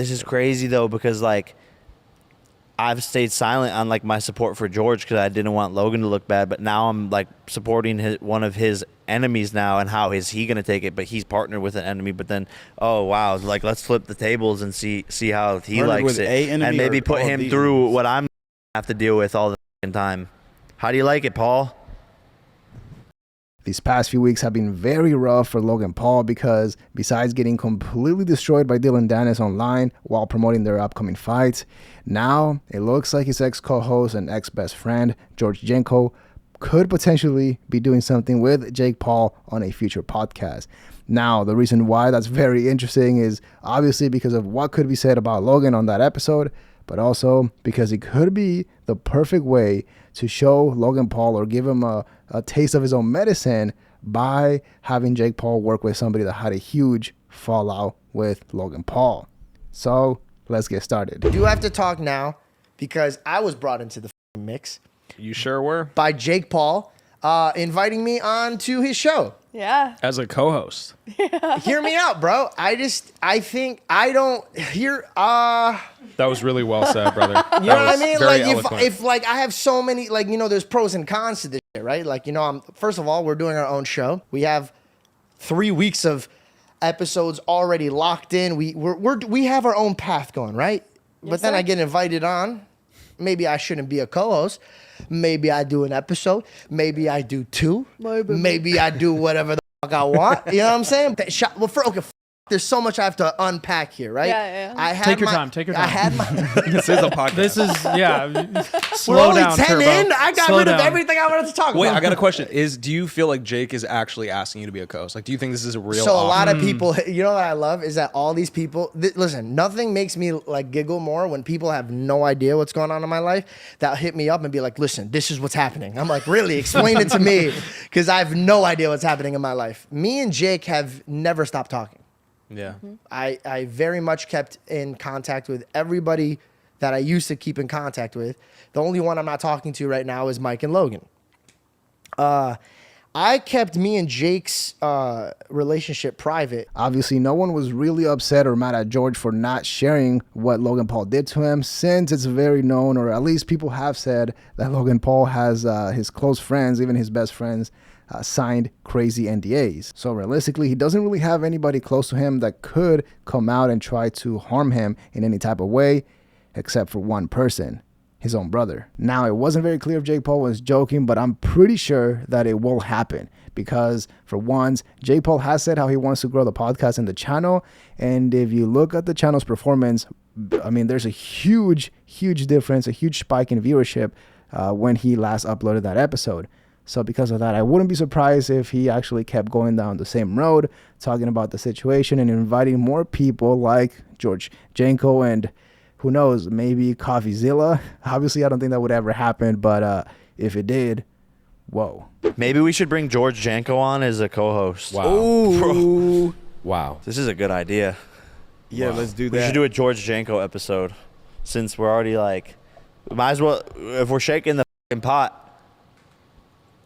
This is crazy though, because like I've stayed silent on like my support for George because I didn't want Logan to look bad, but now I'm like supporting one of his enemies now, and how is he gonna take it? But he's partnered with an enemy. But then, oh wow, like let's flip the tables and see how he likes it, and maybe put him through what I'm gonna have to deal with all the fucking time. How do you like it, Paul? These past few weeks have been very rough for Logan Paul because besides getting completely destroyed by Dylan Dennis online while promoting their upcoming fights, now it looks like his ex-co-host and ex-best friend, George Janko, could potentially be doing something with Jake Paul on a future podcast. Now, the reason why that's very interesting is obviously because of what could be said about Logan on that episode, but also because it could be the perfect way to show Logan Paul or give him a taste of his own medicine by having Jake Paul work with somebody that had a huge fallout with Logan Paul. So let's get started. Do have to talk now because I was brought into the mix. You sure were? By Jake Paul inviting me on to his show. Yeah. As a co-host. Hear me out, bro. I think I don't hear That was really well said, brother. You know what I mean? Like if like I have so many, like, you know, there's pros and cons to this shit, right? Like, you know, first of all, we're doing our own show. We have 3 weeks of episodes already locked in. We have our own path going, right? Yes, but then sir. I get invited on. Maybe I shouldn't be a co-host. Maybe I do an episode. Maybe I do 2. Maybe I do whatever the fuck I want. You know what I'm saying? There's so much I have to unpack here, right? Yeah. Take your time. I had my. This is a podcast. We're Slow only down, 10 Turbo. in. I got Slow rid of down. everything I wanted to talk Wait, about. I got a question. Do you feel like Jake is actually asking you to be a co-host? Like, do you think this is a real So a offer? lot of people, you know what I love is that all these people, listen, nothing makes me like giggle more when people have no idea what's going on in my life that hit me up and be like, listen, this is what's happening. I'm like, really? Explain it to me, because I have no idea what's happening in my life. Me and Jake have never stopped talking. Yeah. I very much kept in contact with everybody that I used to keep in contact with. The only one I'm not talking to right now is Mike and Logan. I kept me and Jake's relationship private. Obviously, no one was really upset or mad at George for not sharing what Logan Paul did to him, since it's very known, or at least people have said, that Logan Paul has his close friends, even his best friends, signed crazy NDAs. So realistically, he doesn't really have anybody close to him that could come out and try to harm him in any type of way, except for one person, his own brother. Now, it wasn't very clear if Jake Paul was joking, but I'm pretty sure that it will happen because, for once, Jake Paul has said how he wants to grow the podcast and the channel. And if you look at the channel's performance, I mean, there's a huge difference, a huge spike in viewership when he last uploaded that episode. So because of that, I wouldn't be surprised if he actually kept going down the same road, talking about the situation and inviting more people like George Janko and who knows, maybe CoffeeZilla. Obviously, I don't think that would ever happen, but if it did, whoa. Maybe we should bring George Janko on as a co-host. Wow. Ooh. Wow. This is a good idea. Yeah, let's do that. We should do a George Janko episode, since we're already like, might as well, if we're shaking the fucking pot.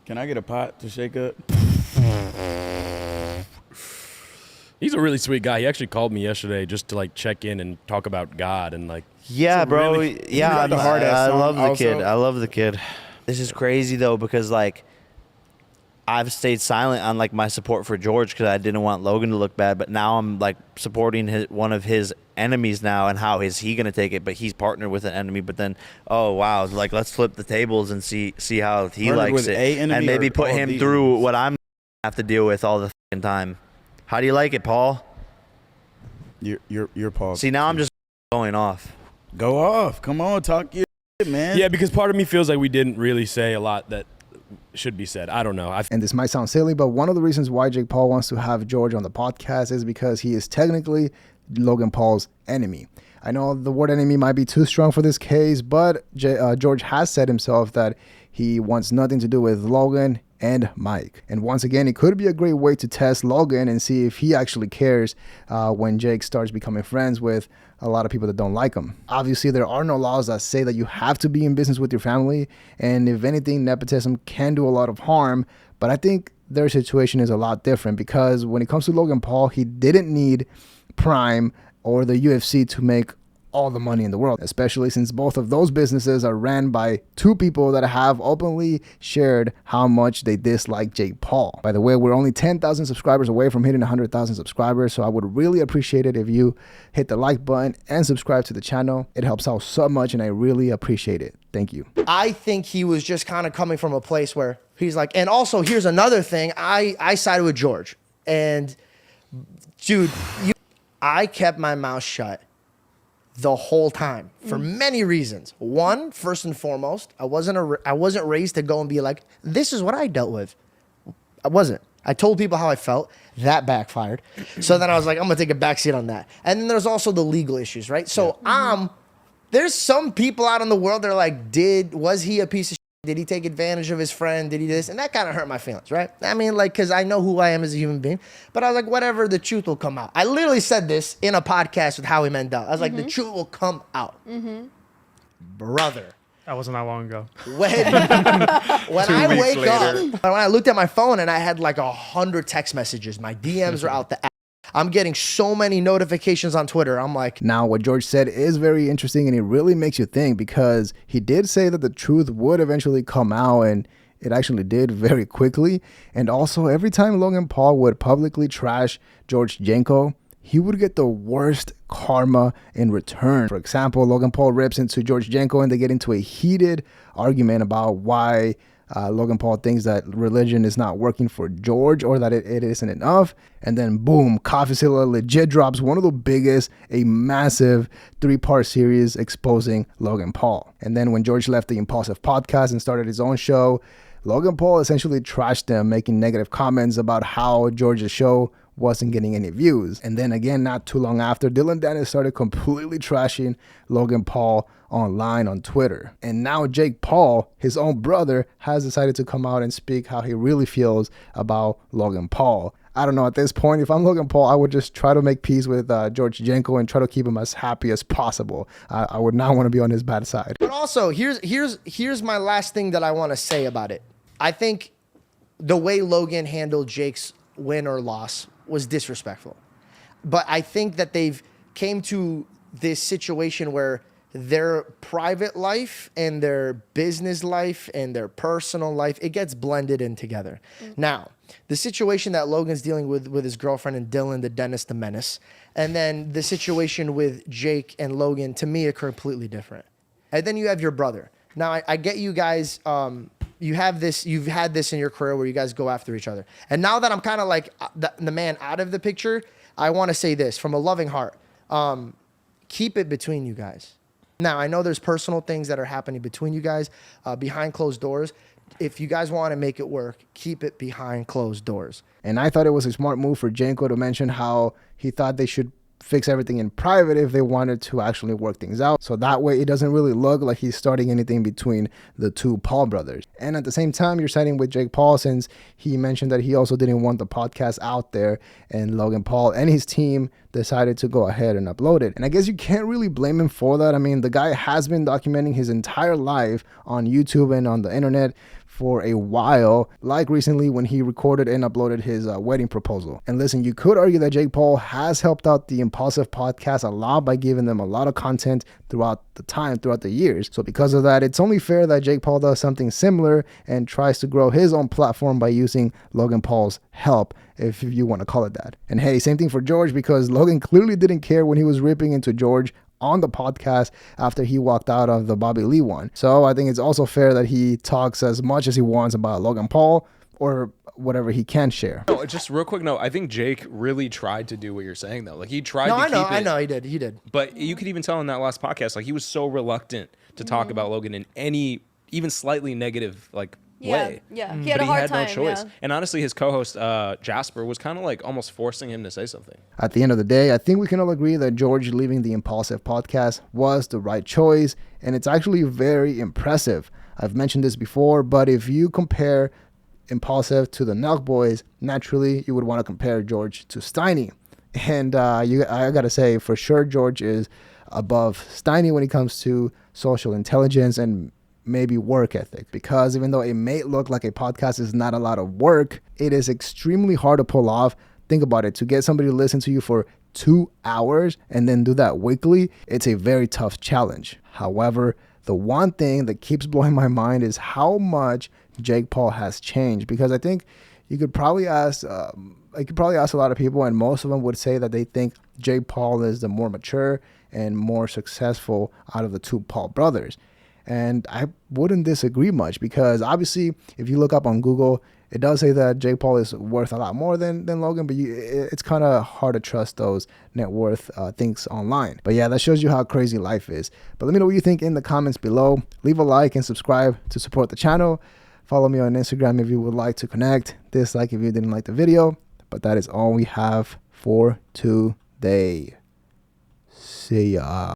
Can I get a pot to shake up? He's a really sweet guy. He actually called me yesterday just to like check in and talk about God and like. Yeah, bro. Yeah, got the hard-ass I song love the also. kid. I love the kid. This is crazy though, because like I've stayed silent on like my support for George because I didn't want Logan to look bad, but now I'm like supporting one of his enemies now, and how is he gonna take it? But he's partnered with an enemy. But then, oh wow, like let's flip the tables and see how he Partnered likes with it, a enemy and maybe or put all him these through enemies? what I'm gonna have to deal with all the fucking time. How do you like it, Paul? Your Paul. See, now I'm just going off. Go off. Come on, talk your shit, man. Yeah, because part of me feels like we didn't really say a lot that should be said. I don't know. And this might sound silly, but one of the reasons why Jake Paul wants to have George on the podcast is because he is technically Logan Paul's enemy. I know the word enemy might be too strong for this case, but George has said himself that he wants nothing to do with Logan and Mike. And once again, it could be a great way to test Logan and see if he actually cares when Jake starts becoming friends with a lot of people that don't like him. Obviously, there are no laws that say that you have to be in business with your family. And if anything, nepotism can do a lot of harm. But I think their situation is a lot different because when it comes to Logan Paul, he didn't need Prime or the UFC to make all the money in the world, especially since both of those businesses are ran by two people that have openly shared how much they dislike Jake Paul. By the way, we're only 10,000 subscribers away from hitting 100,000 subscribers, so I would really appreciate it if you hit the like button and subscribe to the channel. It helps out so much, and I really appreciate it. Thank you. I think he was just kind of coming from a place where he's like, and also here's another thing. I sided with George, and dude, I kept my mouth shut the whole time for many reasons. One, first and foremost, I wasn't raised to go and be like, this is what I dealt with. I wasn't. I told people how I felt. That backfired. So then I was like, I'm gonna take a backseat on that. And then there's also the legal issues, right? So there's some people out in the world that are like, was he a piece of shit? Did he take advantage of his friend? Did he do this? And that kind of hurt my feelings, right? I mean, like, because I know who I am as a human being. But I was like, whatever, the truth will come out. I literally said this in a podcast with Howie Mandel. I was like, the truth will come out. Brother. That wasn't that long ago. When I wake up, when I looked at my phone and I had like 100 text messages, my DMs are out the ass. I'm getting so many notifications on Twitter. I'm like, now what George said is very interesting, and it really makes you think, because he did say that the truth would eventually come out, and it actually did very quickly. And also, every time Logan Paul would publicly trash George Janko, he would get the worst karma in return. For example, Logan Paul rips into George Janko and they get into a heated argument about why Logan Paul thinks that religion is not working for George, or that it isn't enough. And then boom, CoffeeZilla legit drops one of the biggest, a massive 3-part series exposing Logan Paul. And then when George left the Impulsive podcast and started his own show, Logan Paul essentially trashed them, making negative comments about how George's show wasn't getting any views. And then again, not too long after, Dylan Dennis started completely trashing Logan Paul online on Twitter. And now Jake Paul, his own brother, has decided to come out and speak how he really feels about Logan Paul. I don't know, at this point, if I'm Logan Paul, I would just try to make peace with George Janko and try to keep him as happy as possible. I would not want to be on his bad side. but also here's my last thing that I want to say about it. I think the way Logan handled Jake's win or loss was disrespectful. But I think that they've came to this situation where their private life and their business life and their personal life, it gets blended in together. Now, the situation that Logan's dealing with his girlfriend and Dylan, the Dennis the Menace, and then the situation with Jake and Logan, to me, are completely different. And then you have your brother. Now, I get you guys, you've had this in your career where you guys go after each other. And now that I'm kind of like the man out of the picture, I want to say this from a loving heart. Keep it between you guys. Now, I know there's personal things that are happening between you guys behind closed doors. If you guys want to make it work, keep it behind closed doors. And I thought it was a smart move for Janko to mention how he thought they should fix everything in private if they wanted to actually work things out. So that way it doesn't really look like he's starting anything between the two Paul brothers. And at the same time, you're siding with Jake Paul, since he mentioned that he also didn't want the podcast out there, and Logan Paul and his team decided to go ahead and upload it. And I guess you can't really blame him for that. I mean, the guy has been documenting his entire life on YouTube and on the internet for a while, like recently when he recorded and uploaded his wedding proposal. And listen, you could argue that Jake Paul has helped out the Impulsive podcast a lot by giving them a lot of content throughout the years. So because of that, it's only fair that Jake Paul does something similar and tries to grow his own platform by using Logan Paul's help, if you want to call it that. And hey, same thing for George, because Logan clearly didn't care when he was ripping into George on the podcast after he walked out of the Bobby Lee one. So I think it's also fair that he talks as much as he wants about Logan Paul, or whatever he can share. No, just real quick note. I think Jake really tried to do what you're saying though. Like he tried to keep it. I know, he did. But you could even tell in that last podcast, like he was so reluctant to talk about Logan in any even slightly negative way. Yeah, he had a hard time. No choice. Yeah. And honestly, his co-host Jasper was kind of like almost forcing him to say something. At the end of the day, I think we can all agree that George leaving the Impulsive podcast was the right choice, and it's actually very impressive. I've mentioned this before, but if you compare Impulsive to the Nelk Boys, naturally you would want to compare George to Steiny. And I gotta say, for sure, George is above Steiny when it comes to social intelligence and maybe work ethic, because even though it may look like a podcast is not a lot of work, it is extremely hard to pull off. Think about it, to get somebody to listen to you for 2 hours and then do that weekly, it's a very tough challenge. However, the one thing that keeps blowing my mind is how much Jake Paul has changed, because I think you could probably ask a lot of people, and most of them would say that they think Jake Paul is the more mature and more successful out of the two Paul brothers. And I wouldn't disagree much, because obviously if you look up on Google, it does say that Jake Paul is worth a lot more than Logan, but it's kind of hard to trust those net worth things online. But yeah, that shows you how crazy life is. But let me know what you think in the comments below. Leave a like and subscribe to support the channel. Follow me on Instagram if you would like to connect. Dislike if you didn't like the video. But that is all we have for today. See ya.